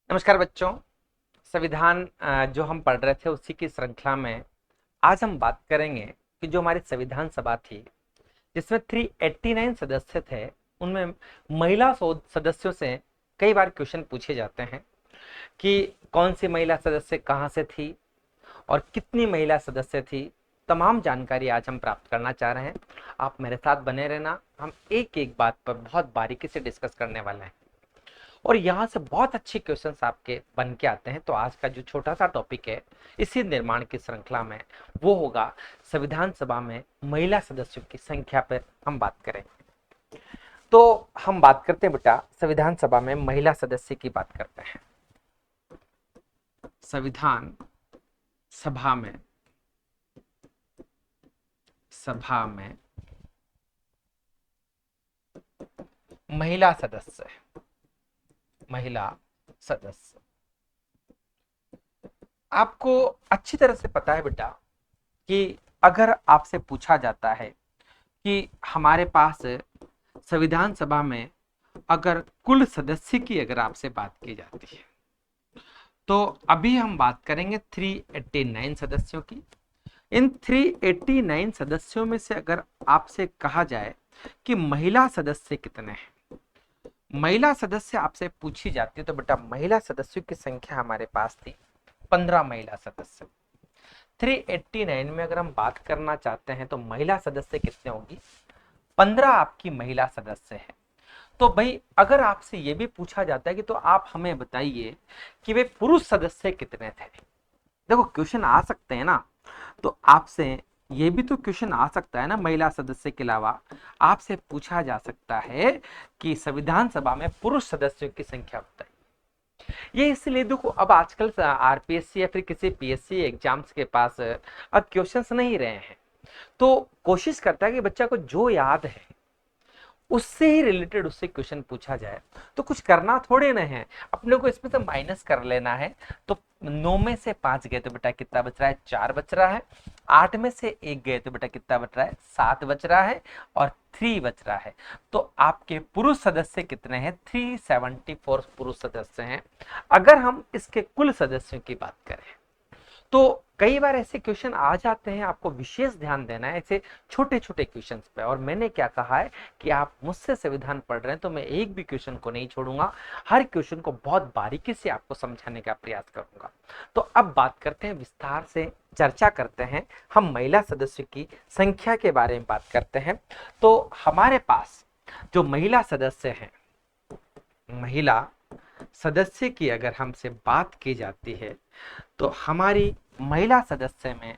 नमस्कार बच्चों। संविधान जो हम पढ़ रहे थे उसी की श्रृंखला में आज हम बात करेंगे कि जो हमारी संविधान सभा थी जिसमें 389 सदस्य थे, उनमें महिला सदस्यों से कई बार क्वेश्चन पूछे जाते हैं कि कौन सी महिला सदस्य कहाँ से थी और कितनी महिला सदस्य थी। तमाम जानकारी आज हम प्राप्त करना चाह रहे हैं। आप मेरे साथ बने रहना, हम एक एक बात पर बहुत बारीकी से डिस्कस करने वाले हैं और यहाँ से बहुत अच्छे क्वेश्चंस आपके बन के आते हैं। तो आज का जो छोटा सा टॉपिक है इसी निर्माण की श्रृंखला में, वो होगा संविधान सभा में महिला सदस्यों की संख्या पर हम बात करें। तो हम बात करते हैं बेटा, संविधान सभा में महिला सदस्य की बात करते हैं। संविधान सभा में महिला सदस्य आपको अच्छी तरह से पता है बेटा कि अगर आपसे पूछा जाता है कि हमारे पास संविधान सभा में अगर कुल सदस्य की अगर आपसे बात की जाती है तो अभी हम बात करेंगे 389 सदस्यों की। इन 389 सदस्यों में से अगर आपसे कहा जाए कि महिला सदस्य कितने हैं, महिला सदस्य आपसे पूछी जाती है तो बेटा महिला सदस्यों की संख्या हमारे पास थी 15 महिला सदस्य। 389 में अगर हम बात करना चाहते हैं तो महिला सदस्य कितने होगी, 15 आपकी महिला सदस्य है। तो भाई अगर आपसे यह भी पूछा जाता है कि तो आप हमें बताइए कि वे पुरुष सदस्य कितने थे। देखो क्वेश्चन आ सकते हैं ना, तो आपसे ये भी तो क्वेश्चन आ सकता है ना, महिला सदस्य के अलावा आपसे पूछा जा सकता है कि संविधान सभा में पुरुष सदस्यों की संख्या बताइए। ये इसलिए देखो, अब आजकल आरपीएससी या फिर किसी पीएससी एग्जाम्स के पास अब क्वेश्चंस नहीं रहे हैं, तो कोशिश करता है कि बच्चा को जो याद है उससे ही रिलेटेड उससे क्वेश्चन पूछा जाए। तो कुछ करना थोड़े ना है, अपने को इसमें से माइनस कर लेना है। तो 9 में से 5 गए तो बेटा कितना बच रहा है, 4 बच रहा है। 8 में से 1 गए तो बेटा कितना बच रहा है, 7 बच रहा है और 3 बच रहा है। तो आपके पुरुष सदस्य कितने हैं, 374 पुरुष सदस्य हैं अगर हम इसके कुल सदस्यों की बात करें। तो कई बार ऐसे क्वेश्चन आ जाते हैं, आपको विशेष ध्यान देना है ऐसे छोटे छोटे क्वेश्चंस पे। और मैंने क्या कहा है कि आप मुझसे संविधान पढ़ रहे हैं तो मैं एक भी क्वेश्चन को नहीं छोड़ूंगा, हर क्वेश्चन को बहुत बारीकी से आपको समझाने का प्रयास करूंगा। तो अब बात करते हैं, विस्तार से चर्चा करते हैं, हम महिला सदस्य की संख्या के बारे में बात करते हैं। तो हमारे पास जो महिला सदस्य हैं, महिला सदस्य की अगर हमसे बात की जाती है तो हमारी महिला सदस्य में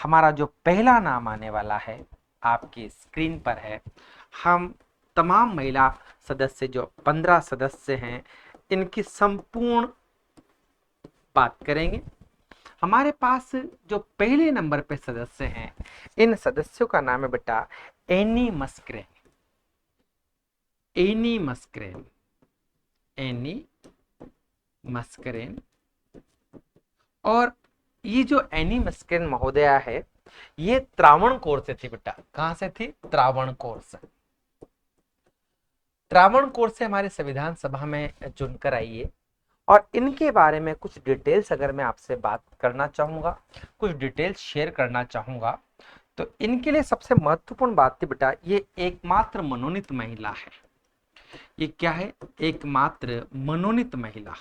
हमारा जो पहला नाम आने वाला है आपकी स्क्रीन पर है। हम तमाम महिला सदस्य जो 15 सदस्य हैं इनकी संपूर्ण बात करेंगे। हमारे पास जो पहले नंबर पे सदस्य हैं, इन सदस्यों का नाम है बेटा एनी मस्क्रेन। एनी मस्क्रेन, एनी मस्करेन। और ये जो एनी मस्करेन महोदया है ये त्रावणकोर से थी बेटा। कहां से थी, त्रावणकोर से। त्रावणकोर से हमारे संविधान सभा में चुनकर आई है। और इनके बारे में कुछ डिटेल्स अगर मैं आपसे बात करना चाहूंगा, कुछ डिटेल्स शेयर करना चाहूंगा, तो इनके लिए सबसे महत्वपूर्ण बात थी बेटा, ये एकमात्र मनोनीत महिला है। ये क्या है, एकमात्र मनोनीत महिला।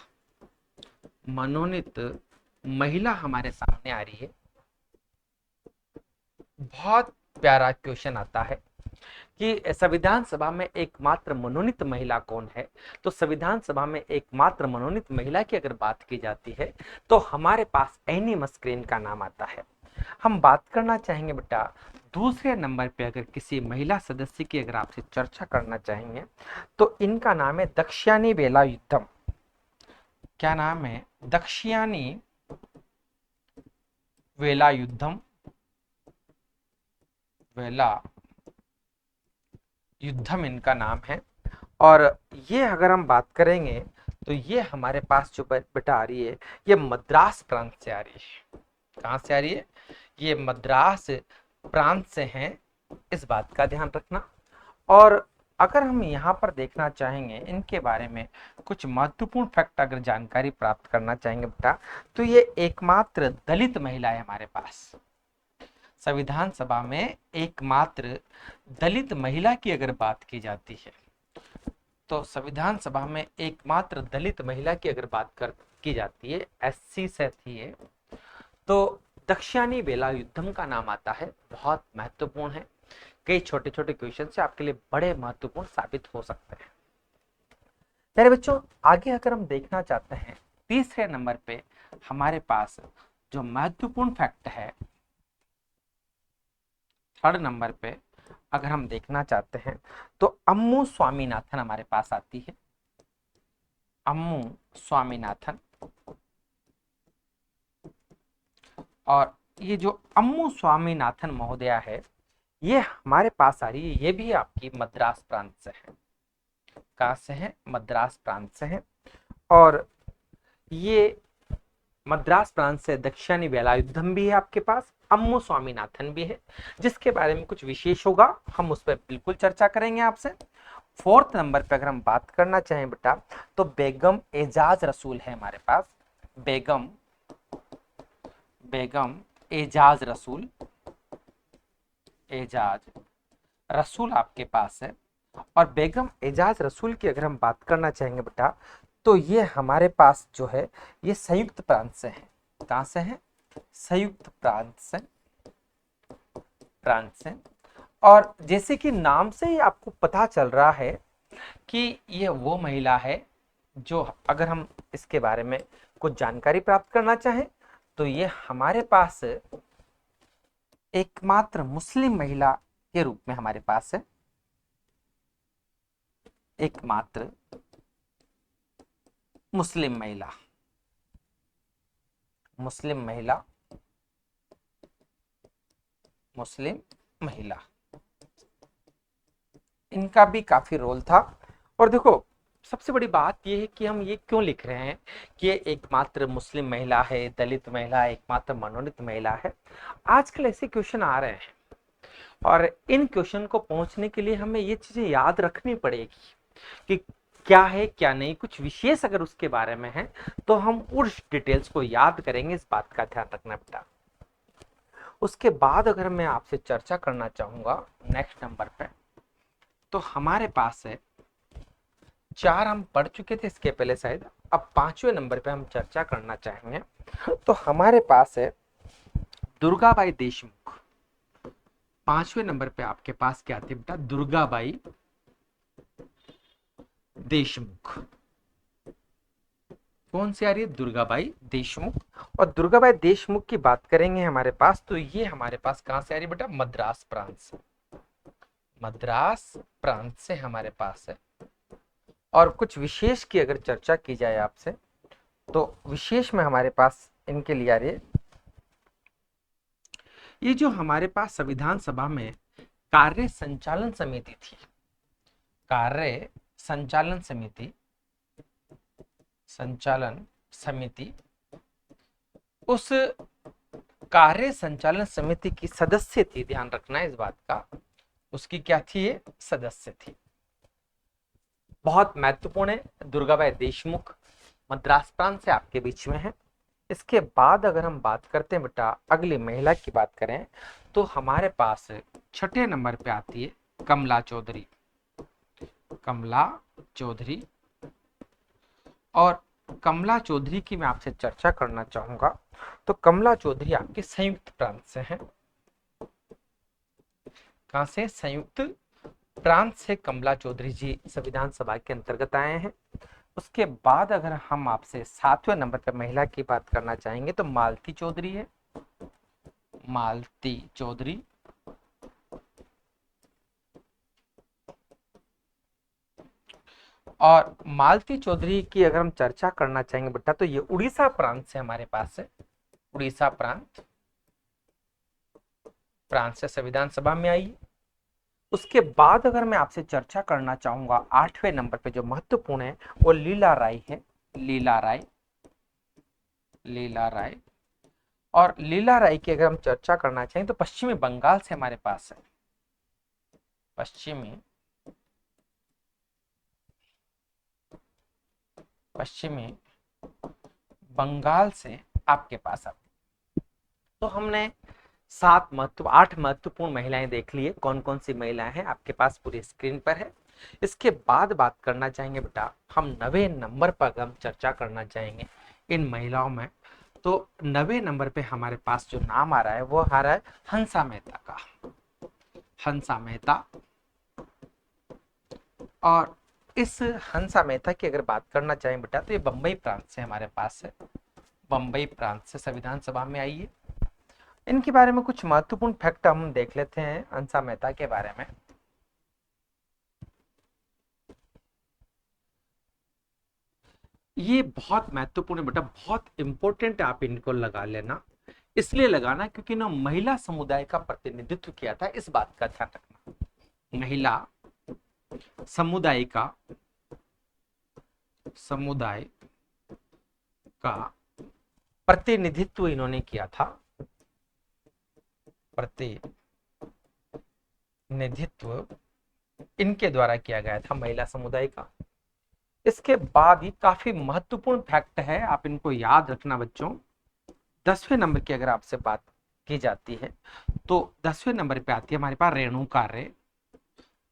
मनोनीत महिला हमारे सामने आ रही है। बहुत प्यारा क्वेश्चन आता है कि संविधान सभा में एकमात्र मनोनीत महिला कौन है। तो संविधान सभा में एकमात्र मनोनीत महिला की अगर बात की जाती है तो हमारे पास एनी मस्क्रेन का नाम आता है। हम बात करना चाहेंगे बेटा दूसरे नंबर पे, अगर किसी महिला सदस्य की अगर आपसे चर्चा करना चाहेंगे तो इनका नाम है दक्षियानी वेलायुधम। क्या नाम है, दक्षियानी वेलायुधम। वेला युद्धम इनका नाम है। और ये अगर हम बात करेंगे तो ये हमारे पास जो बेटा आ रही है ये मद्रास प्रांत से आ रही है। कहां से आ रही है, ये मद्रास प्रांत से हैं, इस बात का ध्यान रखना। और अगर हम यहाँ पर देखना चाहेंगे इनके बारे में कुछ महत्वपूर्ण फैक्ट अगर जानकारी प्राप्त करना चाहेंगे बेटा, तो ये एकमात्र दलित महिला है हमारे पास। संविधान सभा में एकमात्र दलित महिला की अगर बात की जाती है, तो संविधान सभा में एकमात्र दलित महिला की अगर बात की जाती है, एससी से थी ये, तो दक्षिणी वेलायुधम का नाम आता है। बहुत महत्वपूर्ण है, कई छोटे छोटे क्वेश्चन से आपके लिए बड़े महत्वपूर्ण साबित हो सकते हैं। मेरे बच्चों, आगे अगर हम देखना चाहते हैं, तीसरे नंबर पे हमारे पास जो महत्वपूर्ण फैक्ट है, थर्ड नंबर पे अगर हम देखना चाहते हैं, तो अम्मू स्वामीनाथन हमारे पास आती है। अम्मू स्वामीनाथन। और ये जो अम्मू स्वामीनाथन महोदया है, ये हमारे पास आ रही है, ये भी आपकी मद्रास प्रांत से है। कहाँ से है? मद्रास प्रांत से है। और ये मद्रास प्रांत से दक्षिणी वेलायुधम भी है आपके पास, अम्मू स्वामीनाथन भी है, जिसके बारे में कुछ विशेष होगा हम उस पर बिल्कुल चर्चा करेंगे आपसे। फोर्थ नंबर पे अगर हम बात करना चाहें बेटा, तो बेगम एजाज रसूल है हमारे पास। बेगम एजाज रसूल, एजाज रसूल आपके पास है। और बेगम एजाज रसूल की अगर हम बात करना चाहेंगे बेटा, तो ये हमारे पास जो है ये संयुक्त प्रांत से है। कहां से है? संयुक्त प्रांत से। और जैसे कि नाम से ही आपको पता चल रहा है कि ये वो महिला है जो, अगर हम इसके बारे में कुछ जानकारी प्राप्त करना चाहें, तो ये हमारे पास एकमात्र मुस्लिम महिला के रूप में हमारे पास है। एकमात्र मुस्लिम महिला, मुस्लिम महिला, मुस्लिम महिला, इनका भी काफी रोल था। और देखो, सबसे बड़ी बात यह है कि हम ये क्यों लिख रहे हैं कि ये एकमात्र मुस्लिम महिला है, दलित महिला, एकमात्र मनोनीत महिला है। आजकल ऐसे क्वेश्चन आ रहे हैं, और इन क्वेश्चन को पहुंचने के लिए हमें ये चीजें याद रखनी पड़ेगी कि क्या है क्या नहीं, कुछ विशेष अगर उसके बारे में है तो हम उस डिटेल्स को याद करेंगे। इस बात का ध्यान रखना बेटा। उसके बाद अगर मैं आपसे चर्चा करना चाहूंगा नेक्स्ट नंबर पे, तो हमारे पास है, 4 हम पढ़ चुके थे इसके पहले शायद, अब 5वें नंबर पे हम चर्चा करना चाहेंगे। तो हमारे पास है दुर्गाबाई देशमुख। 5वें नंबर पे आपके पास क्या थी बेटा? दुर्गाबाई देशमुख। कौन सी आ रही है? दुर्गाबाई देशमुख। और दुर्गाबाई देशमुख की बात करेंगे हमारे पास, तो ये हमारे पास कहां से आ रही है बेटा? मद्रास प्रांत से। मद्रास प्रांत से हमारे पास है। और कुछ विशेष की अगर चर्चा की जाए आपसे, तो विशेष में हमारे पास इनके लिए आ रही है, ये जो हमारे पास संविधान सभा में कार्य संचालन समिति थी, कार्य संचालन समिति, उस कार्य संचालन समिति की सदस्य थी। ध्यान रखना है इस बात का, उसकी क्या थी? ये सदस्य थी। बहुत महत्वपूर्ण है। दुर्गाबाई देशमुख मद्रास प्रांत से आपके बीच में है। इसके बाद अगर हम बात करते हैं बेटा, अगली महिला की बात करें, तो हमारे पास 6ठे नंबर पे आती है कमला चौधरी। कमला चौधरी। और कमला चौधरी की मैं आपसे चर्चा करना चाहूंगा, तो कमला चौधरी आपके संयुक्त प्रांत से हैं। कहां से? संयुक्त प्रांत से कमला चौधरी जी संविधान सभा के अंतर्गत आए हैं। उसके बाद अगर हम आपसे 7वें नंबर पर महिला की बात करना चाहेंगे, तो मालती चौधरी है। मालती चौधरी। और मालती चौधरी की अगर हम चर्चा करना चाहेंगे बेटा, तो ये उड़ीसा प्रांत से हमारे पास है। उड़ीसा प्रांत से संविधान सभा में आई। उसके बाद अगर मैं आपसे चर्चा करना चाहूंगा 8वें नंबर पे, जो महत्वपूर्ण है, वो लीला राय है। लीला राय। लीला राय। और लीला राय की अगर हम चर्चा करना चाहें, तो पश्चिमी बंगाल से हमारे पास है। पश्चिमी पश्चिमी बंगाल से आपके पास आती है। तो हमने 8 महत्वपूर्ण महिलाएं देख ली है। कौन कौन सी महिलाएं हैं आपके पास पूरी स्क्रीन पर है। इसके बाद बात करना चाहेंगे बेटा, हम 9वें नंबर पर हम चर्चा करना चाहेंगे इन महिलाओं में। तो 9वें नंबर पे हमारे पास जो नाम आ रहा है वो आ रहा है हंसा मेहता का। हंसा मेहता, और इस हंसा मेहता की अगर बात करना चाहें बेटा तो ये बंबई प्रांत से हमारे पास है। बंबई प्रांत से संविधान सभा में आई है। इनके बारे में कुछ महत्वपूर्ण फैक्ट हम देख लेते हैं हंसा मेहता के बारे में। ये बहुत महत्वपूर्ण है बेटा, बहुत इंपॉर्टेंट है, आप इनको लगा लेना। इसलिए लगाना क्योंकि ना महिला समुदाय का प्रतिनिधित्व किया था, इस बात का ध्यान रखना। महिला समुदाय का प्रतिनिधित्व इन्होंने किया था। प्रतिनिधित्व इनके द्वारा किया गया था महिला समुदाय का। इसके बाद ही काफी महत्वपूर्ण फैक्ट है, आप इनको याद रखना बच्चों। 10वें नंबर की अगर आपसे बात की जाती है तो 10वें नंबर पे आती है हमारे पास रेणुका रे।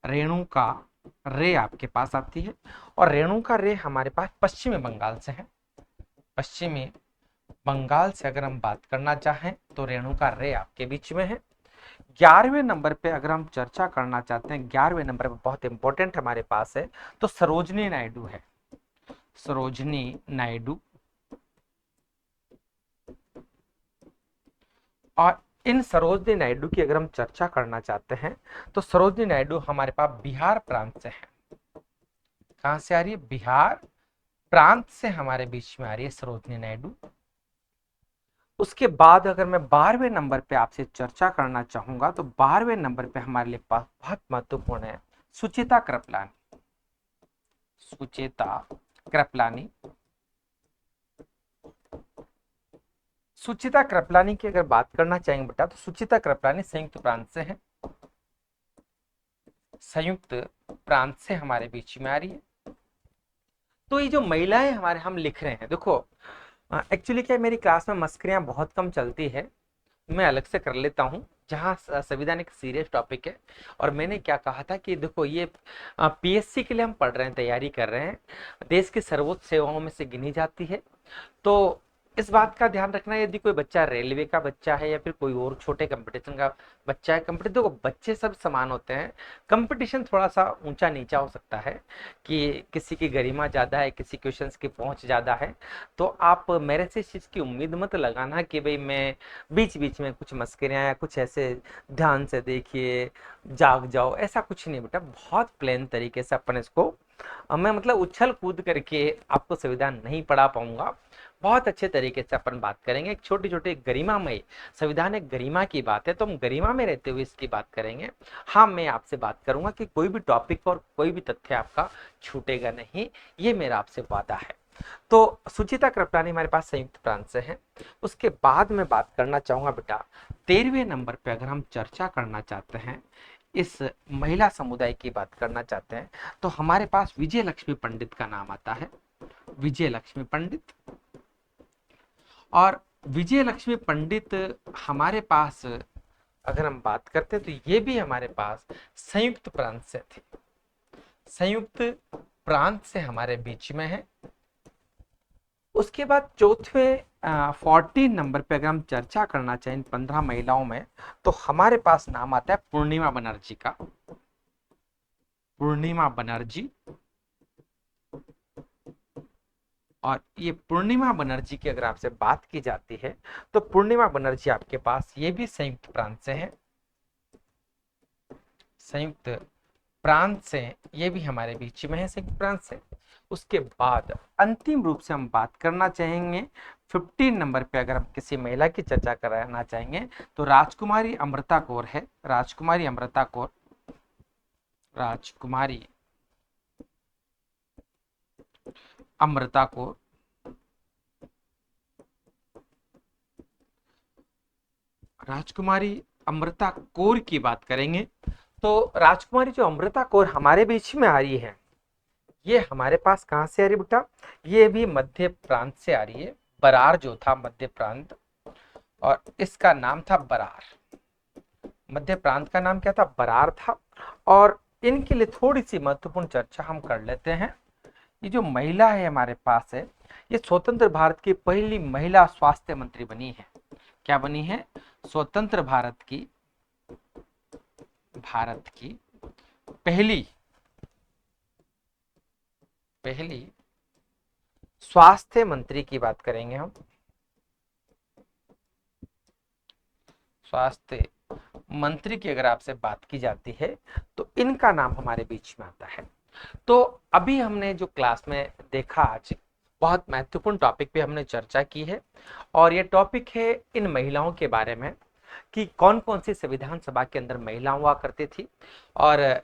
रेणुका रे आपके पास आती है, और रेणुका रे हमारे पास पश्चिमी बंगाल से है। पश्चिमी बंगाल से अगर हम बात करना चाहें तो रेणुका रे आपके बीच में है। 11वें नंबर पे अगर हम चर्चा करना चाहते हैं, 11वें नंबर पे बहुत इंपॉर्टेंट हमारे पास है तो सरोजनी नायडू है। सरोजनी नायडू, और इन सरोजनी नायडू की अगर हम चर्चा करना चाहते हैं तो सरोजनी नायडू हमारे पास बिहार प्रांत से है। कहां से आ रही है? बिहार प्रांत से हमारे बीच में आ रही है सरोजनी नायडू। उसके बाद अगर मैं 12वें नंबर पे आपसे चर्चा करना चाहूंगा तो 12वें नंबर पे हमारे लिए बहुत महत्वपूर्ण है सुचिता कृपलानी। सुचिता कृपलानी, सुचिता कृपलानी की अगर बात करना चाहेंगे बेटा तो सुचिता कृपलानी संयुक्त प्रांत से है। संयुक्त प्रांत से हमारे बीच में आ रही है। तो ये जो महिलाएं हमारे हम लिख रहे हैं, देखो एक्चुअली क्या मेरी क्लास में मस्करियां बहुत कम चलती है, मैं अलग से कर लेता हूँ। जहाँ संविधान एक सीरियस टॉपिक है, और मैंने क्या कहा था कि देखो ये पीएससी के लिए हम पढ़ रहे हैं, तैयारी कर रहे हैं, देश की सर्वोच्च सेवाओं में से गिनी जाती है। तो इस बात का ध्यान रखना, यदि कोई बच्चा रेलवे का बच्चा है या फिर कोई और छोटे कंपटीशन का बच्चा है, कंपटीशन देखो बच्चे सब समान होते हैं, कंपटीशन थोड़ा सा ऊंचा नीचा हो सकता है कि किसी की गरिमा ज्यादा है, किसी क्वेश्चंस की पहुंच ज्यादा है। तो आप मेरे से इस चीज की उम्मीद मत लगाना कि भाई मैं बीच बीच में कुछ मस्करियां या कुछ ऐसे ध्यान से देखिए जाग जाओ, ऐसा कुछ नहीं बेटा। बहुत प्लेन तरीके से अपन इसको मैं मतलब उछल कूद करके आपको संविधान नहीं पढ़ा पाऊंगा। बहुत अच्छे तरीके से अपन बात करेंगे। एक छोटी छोटी गरिमामय, संविधान एक गरिमा की बात है तो हम गरिमा में रहते हुए इसकी बात करेंगे। हाँ, मैं आपसे बात करूंगा कि कोई भी टॉपिक और कोई भी तथ्य आपका छूटेगा नहीं, ये मेरा आपसे वादा है। तो सुचिता कृपलानी हमारे पास संयुक्त प्रांत से है। उसके बाद में बात करना चाहूंगा बेटा 13वें नंबर पे अगर हम चर्चा करना चाहते हैं, इस महिला समुदाय की बात करना चाहते हैं, तो हमारे पास विजय लक्ष्मी पंडित का नाम आता है। विजय लक्ष्मी पंडित, और विजय लक्ष्मी पंडित हमारे पास अगर हम बात करते हैं तो ये भी हमारे पास संयुक्त प्रांत से थे। संयुक्त प्रांत से हमारे बीच में है। उसके बाद चौथे 14 नंबर पे अगर हम चर्चा करना चाहें 15 महिलाओं में, तो हमारे पास नाम आता है पूर्णिमा बनर्जी का। पूर्णिमा बनर्जी, और ये पूर्णिमा बनर्जी की अगर आपसे बात की जाती है तो पूर्णिमा बनर्जी आपके पास ये भी संयुक्त प्रांत से है। संयुक्त प्रांत से ये भी हमारे बीच में है, संयुक्त प्रांत से। उसके बाद अंतिम रूप से हम बात करना चाहेंगे 15 नंबर पे अगर हम किसी महिला की चर्चा कराना चाहेंगे तो राजकुमारी अमृता कौर है। राजकुमारी अमृता कौर, राजकुमारी अमृता कौर, राजकुमारी अमृता कौर की बात करेंगे तो राजकुमारी जो अमृता कौर हमारे बीच में आ रही है, ये हमारे पास कहाँ से आ रही बेटा, ये भी मध्य प्रांत से आ रही है। बरार जो था मध्य प्रांत, और इसका नाम था बरार। मध्य प्रांत का नाम क्या था, बरार था। और इनके लिए थोड़ी सी महत्वपूर्ण चर्चा हम कर लेते हैं। ये जो महिला है हमारे पास है, ये स्वतंत्र भारत की पहली महिला स्वास्थ्य मंत्री बनी है। क्या बनी है, स्वतंत्र भारत की पहली पहली स्वास्थ्य मंत्री की बात करेंगे हम। स्वास्थ्य मंत्री की अगर आपसे बात की जाती है तो इनका नाम हमारे बीच में आता है। तो अभी हमने जो क्लास में देखा, आज बहुत महत्वपूर्ण टॉपिक पे हमने चर्चा की है, और ये टॉपिक है इन महिलाओं के बारे में कि कौन कौन सी संविधान सभा के अंदर महिला हुआ करती थी, और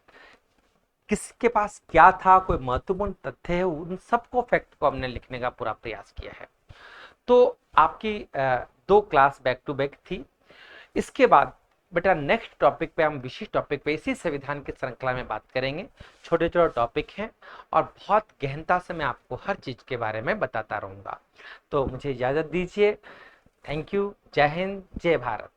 किसके पास क्या था, कोई महत्वपूर्ण तथ्य है, उन सबको फैक्ट को हमने लिखने का पूरा प्रयास किया है। तो आपकी दो क्लास बैक टू बैक थी। इसके बाद बेटा नेक्स्ट टॉपिक पे हम विशिष्ट टॉपिक पे इसी संविधान की श्रृंखला में बात करेंगे। छोटे छोटे टॉपिक हैं और बहुत गहनता से मैं आपको हर चीज के बारे में बताता रहूंगा। तो मुझे इजाजत दीजिए। Thank you. जय हिंद, जय भारत।